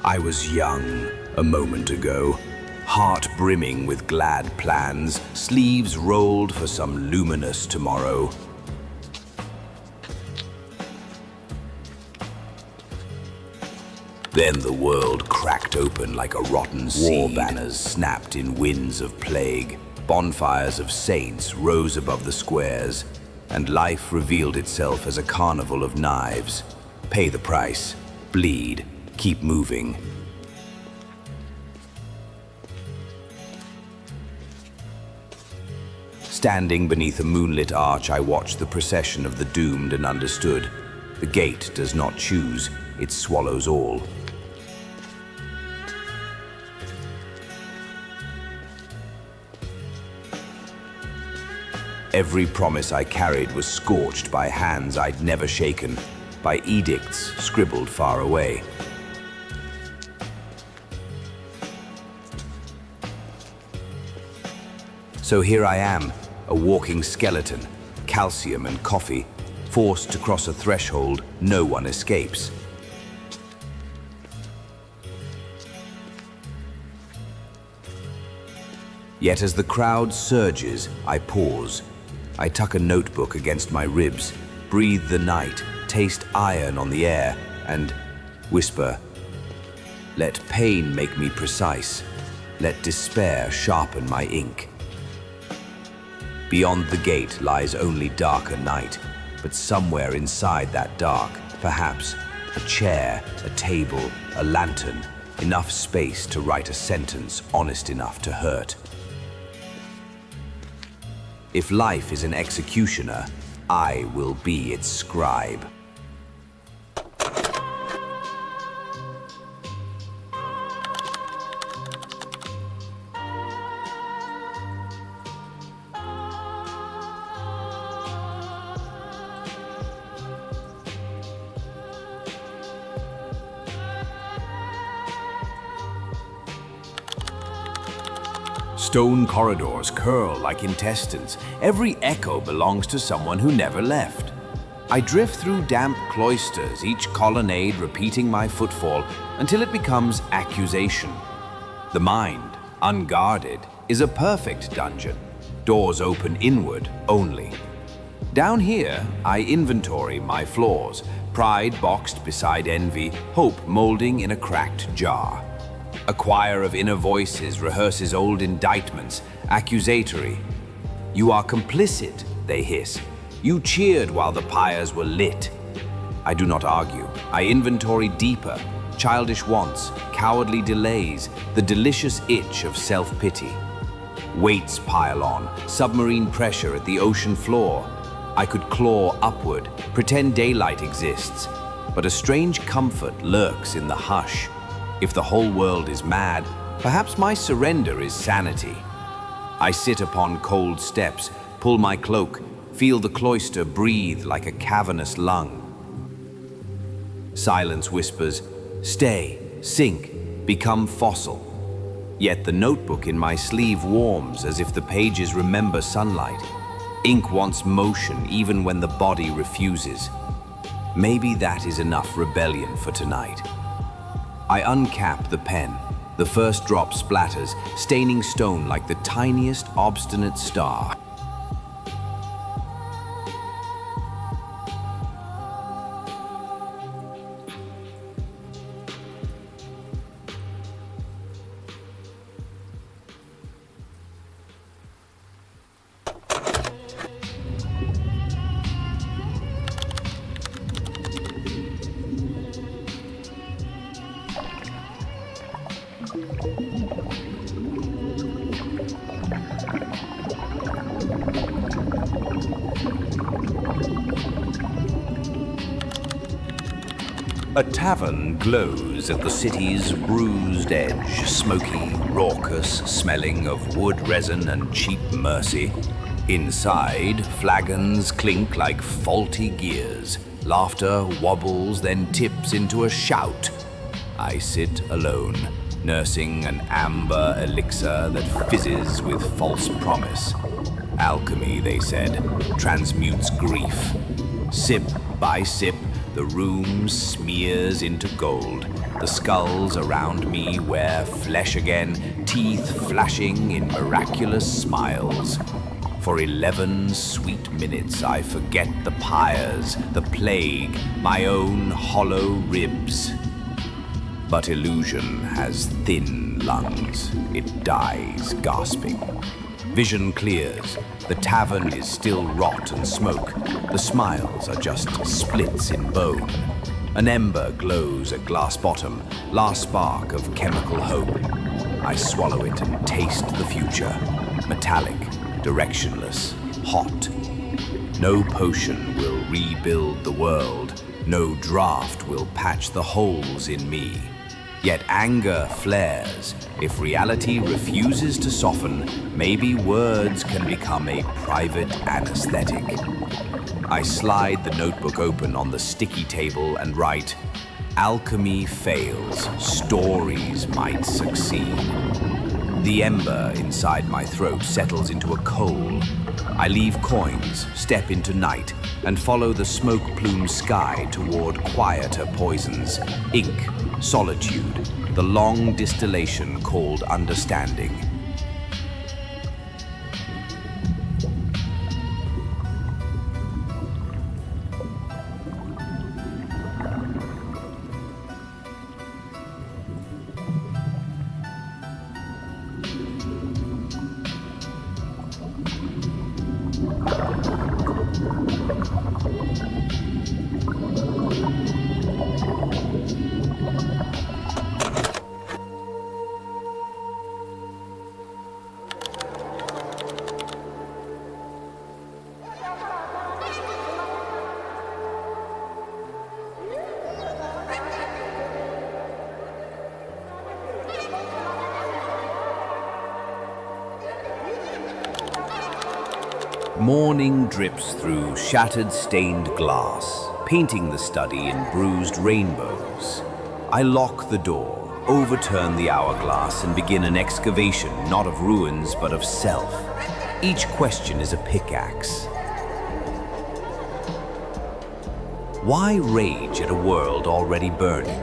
I was young a moment ago, heart brimming with glad plans, sleeves rolled for some luminous tomorrow. Then the world cracked open like a rotten seed. War banners snapped in winds of plague. Bonfires of saints rose above the squares, and life revealed itself as a carnival of knives. Pay the price, bleed, keep moving. Standing beneath a moonlit arch, I watched the procession of the doomed and understood. The gate does not choose, it swallows all. Every promise I carried was scorched by hands I'd never shaken, by edicts scribbled far away. So here I am, a walking skeleton, calcium and coffee, forced to cross a threshold no one escapes. Yet as the crowd surges, I pause. I tuck a notebook against my ribs, breathe the night, taste iron on the air, and whisper, "Let pain make me precise. Let despair sharpen my ink." Beyond the gate lies only darker night, but somewhere inside that dark, perhaps a chair, a table, a lantern, enough space to write a sentence honest enough to hurt. If life is an executioner, I will be its scribe. Stone corridors curl like intestines. Every echo belongs to someone who never left. I drift through damp cloisters, each colonnade repeating my footfall until it becomes accusation. The mind, unguarded, is a perfect dungeon. Doors open inward only. Down here, I inventory my flaws, pride boxed beside envy, hope molding in a cracked jar. A choir of inner voices rehearses old indictments, accusatory. "You are complicit," they hiss. "You cheered while the pyres were lit." I do not argue. I inventory deeper, childish wants, cowardly delays, the delicious itch of self-pity. Weights pile on, submarine pressure at the ocean floor. I could claw upward, pretend daylight exists, but a strange comfort lurks in the hush. If the whole world is mad, perhaps my surrender is sanity. I sit upon cold steps, pull my cloak, feel the cloister breathe like a cavernous lung. Silence whispers, "Stay, sink, become fossil." Yet the notebook in my sleeve warms as if the pages remember sunlight. Ink wants motion even when the body refuses. Maybe that is enough rebellion for tonight. I uncap the pen. The first drop splatters, staining stone like the tiniest obstinate star. A tavern glows at the city's bruised edge, smoky, raucous, smelling of wood resin and cheap mercy. Inside, flagons clink like faulty gears. Laughter wobbles, then tips into a shout. I sit alone, nursing an amber elixir that fizzes with false promise. Alchemy, they said, transmutes grief. Sip by sip, The room smears into gold. The skulls around me wear flesh again, teeth flashing in miraculous smiles. For 11 sweet minutes I forget the pyres, the plague, my own hollow ribs. But illusion has thin lungs. It dies gasping. Vision clears. The tavern is still rot and smoke. The smiles are just splits in bone. An ember glows at glass bottom, last spark of chemical hope. I swallow it and taste the future. Metallic, directionless, hot. No potion will rebuild the world. No draught will patch the holes in me. Yet anger flares. If reality refuses to soften, maybe words can become a private anesthetic. I slide the notebook open on the sticky table and write, "Alchemy fails, stories might succeed." The ember inside my throat settles into a coal. I leave coins, step into night, and follow the smoke-plumed sky toward quieter poisons. Ink, solitude, the long distillation called understanding. Morning drips through shattered stained glass, painting the study in bruised rainbows. I lock the door, overturn the hourglass, and begin an excavation not of ruins but of self. Each question is a pickaxe. Why rage at a world already burning?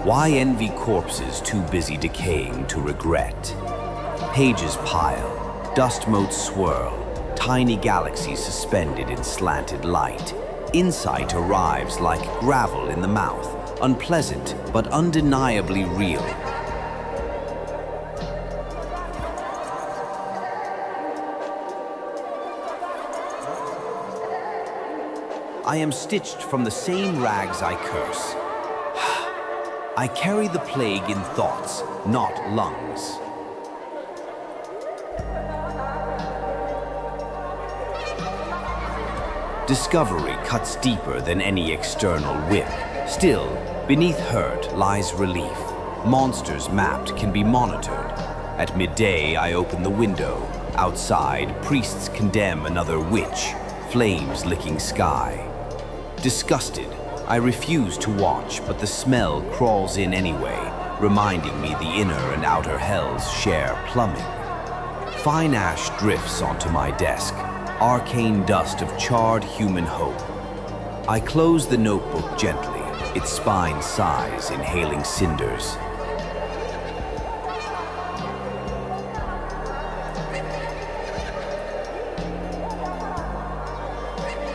Why envy corpses too busy decaying to regret? Pages pile. Dust motes swirl, tiny galaxies suspended in slanted light. Insight arrives like gravel in the mouth, unpleasant but undeniably real. I am stitched from the same rags I curse. I carry the plague in thoughts, not lungs. Discovery cuts deeper than any external whip. Still, beneath hurt lies relief. Monsters mapped can be monitored. At midday, I open the window. Outside, priests condemn another witch, flames licking sky. Disgusted, I refuse to watch, but the smell crawls in anyway, reminding me the inner and outer hells share plumbing. Fine ash drifts onto my desk. Arcane dust of charred human hope. I close the notebook gently, its spine sighs, inhaling cinders.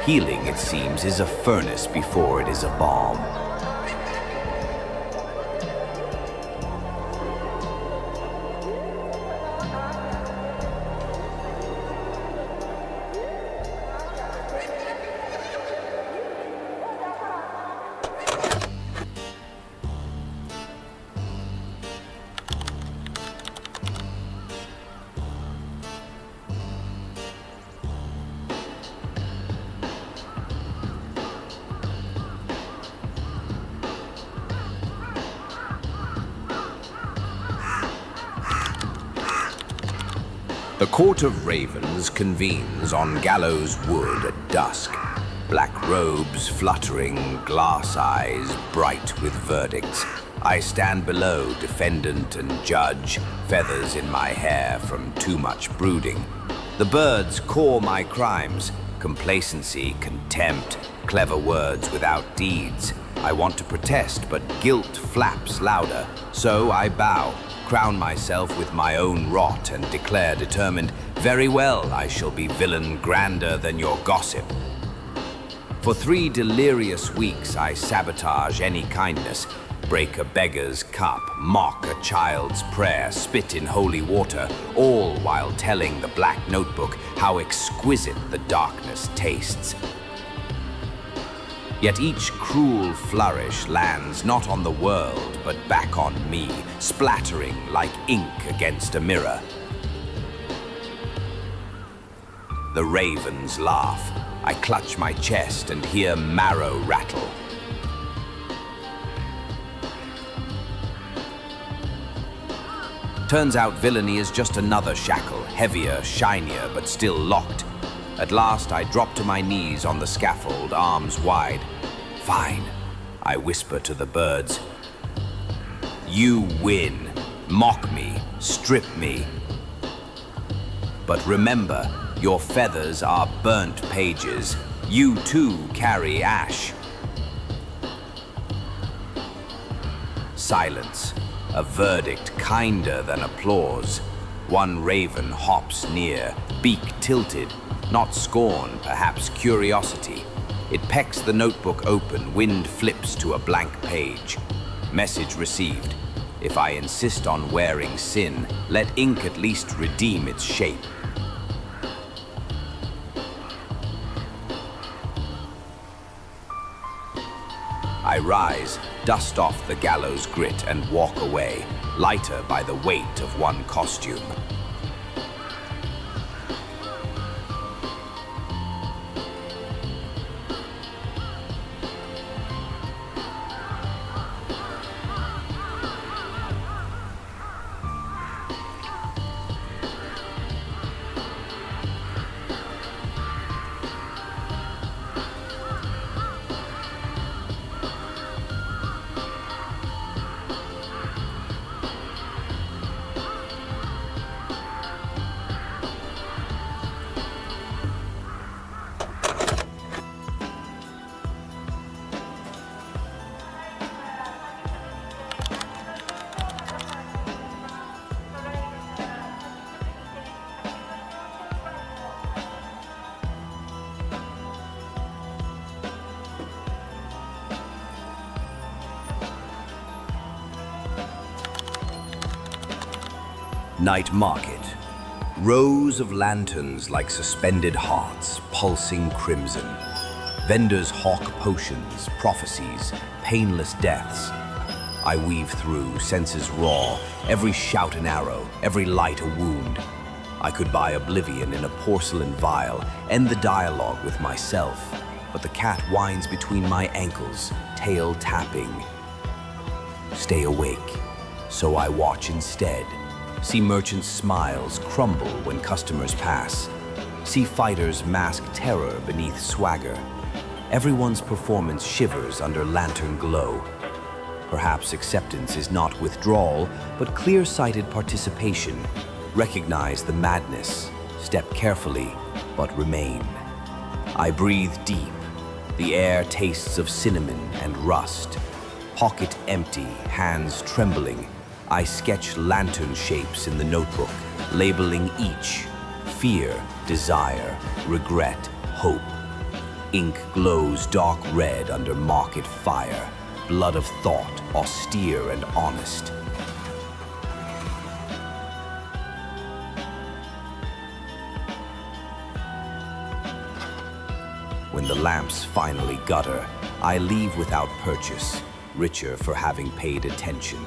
Healing, it seems, is a furnace before it is a bomb. The Court of Ravens convenes on Gallows Wood at dusk. Black robes fluttering, glass eyes bright with verdicts. I stand below, defendant and judge, feathers in my hair from too much brooding. The birds caw my crimes, Complacency, contempt, clever words without deeds. I want to protest, but guilt flaps louder. So I bow, crown myself with my own rot, and declare determined, very well, I shall be villain grander than your gossip. For 3 delirious weeks I sabotage any kindness, break a beggar's cup, mock a child's prayer, spit in holy water, all while telling the black notebook how exquisite the darkness tastes. Yet each cruel flourish lands not on the world, but back on me, splattering like ink against a mirror. The ravens laugh. I clutch my chest and hear marrow rattle. Turns out villainy is just another shackle, heavier, shinier, but still locked. At last, I drop to my knees on the scaffold, arms wide. Fine, I whisper to the birds. You win. Mock me, strip me. But remember, your feathers are burnt pages. You too carry ash. Silence. A verdict kinder than applause. One raven hops near, beak tilted, not scorn, perhaps curiosity. It pecks the notebook open, wind flips to a blank page. Message received. If I insist on wearing sin, let ink at least redeem its shape. I rise, dust off the gallows grit, and walk away, lighter by the weight of one costume. Night market. Rows of lanterns like suspended hearts, pulsing crimson. Vendors hawk potions, prophecies, painless deaths. I weave through, senses raw, every shout an arrow, every light a wound. I could buy oblivion in a porcelain vial, end the dialogue with myself, but the cat whines between my ankles, tail tapping. Stay awake, so I watch instead. See merchants' smiles crumble when customers pass. See fighters mask terror beneath swagger. Everyone's performance shivers under lantern glow. Perhaps acceptance is not withdrawal, but clear-sighted participation. Recognize the madness, step carefully, but remain. I breathe deep. The air tastes of cinnamon and rust. Pocket empty, hands trembling. I sketch lantern shapes in the notebook, labeling each: fear, desire, regret, hope. Ink glows dark red under market fire, blood of thought, austere and honest. When the lamps finally gutter, I leave without purchase, richer for having paid attention.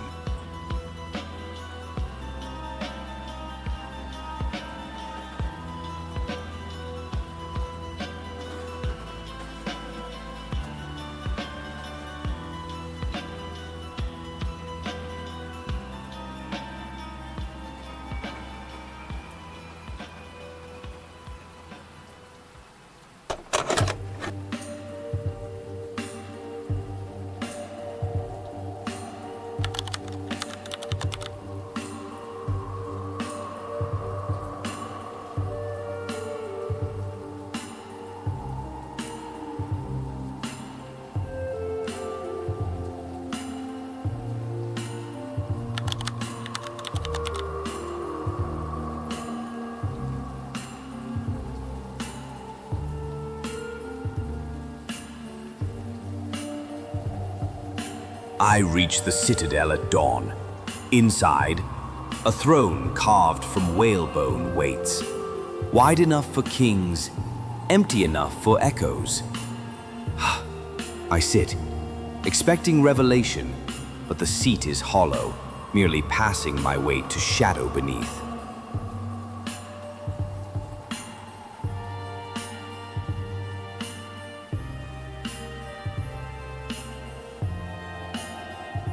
I reach the citadel at dawn. Inside, a throne carved from whalebone waits. Wide enough for kings, empty enough for echoes. I sit, expecting revelation, but the seat is hollow, merely passing my weight to shadow beneath.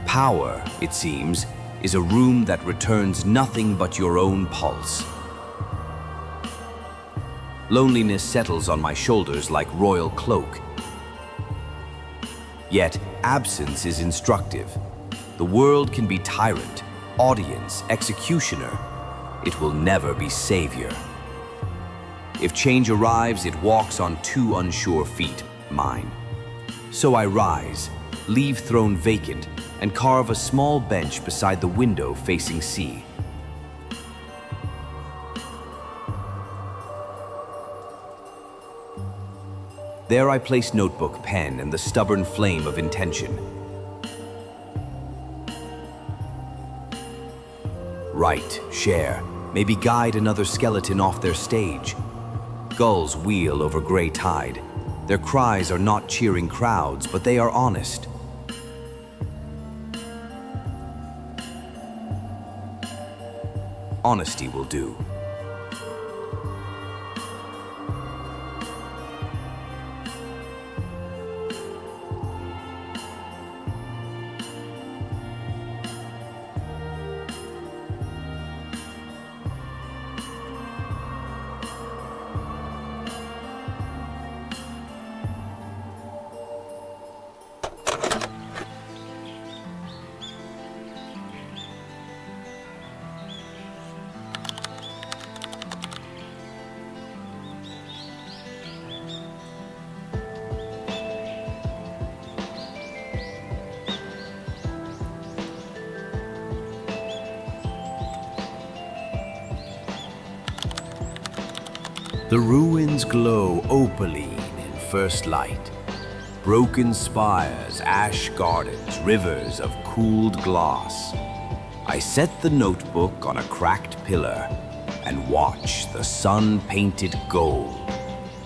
Power, it seems, is a room that returns nothing but your own pulse. Loneliness settles on my shoulders like royal cloak. Yet, absence is instructive. The world can be tyrant, audience, executioner. It will never be savior. If change arrives, it walks on two unsure feet, mine. So I rise, leave throne vacant, and carve a small bench beside the window facing sea. There I place notebook, pen, and the stubborn flame of intention. Write, share, maybe guide another skeleton off their stage. Gulls wheel over gray tide. Their cries are not cheering crowds, but they are honest. Honesty will do. The ruins glow opaline in first light. Broken spires, ash gardens, rivers of cooled glass. I set the notebook on a cracked pillar and watch the sun-painted gold.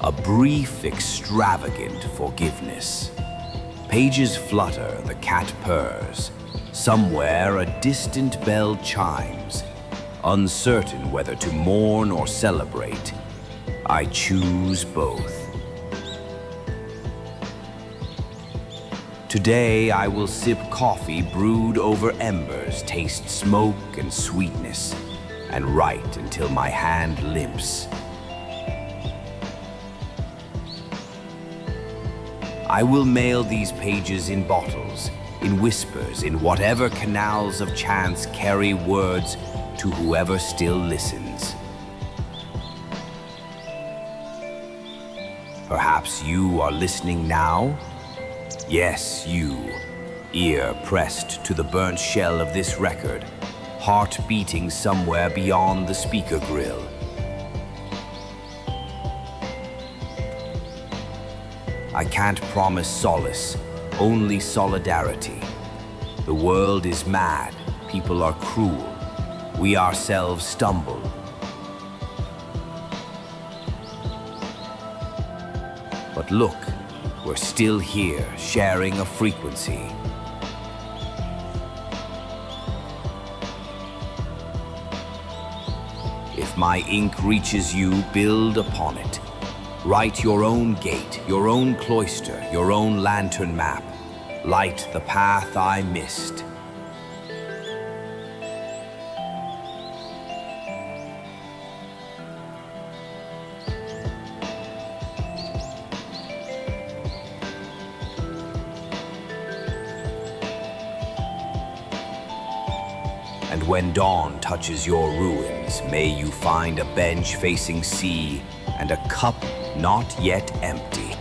A brief, extravagant forgiveness. Pages flutter, the cat purrs. Somewhere a distant bell chimes. Uncertain whether to mourn or celebrate, I choose both. Today I will sip coffee brewed over embers, taste smoke and sweetness, and write until my hand limps. I will mail these pages in bottles, in whispers, in whatever canals of chance carry words to whoever still listens. Perhaps you are listening now? Yes, you. Ear pressed to the burnt shell of this record, heart beating somewhere beyond the speaker grill. I can't promise solace, only solidarity. The world is mad, people are cruel, we ourselves stumble. But look, we're still here, sharing a frequency. If my ink reaches you, build upon it. Write your own gate, your own cloister, your own lantern map. Light the path I missed. And when dawn touches your ruins, may you find a bench facing sea and a cup not yet empty.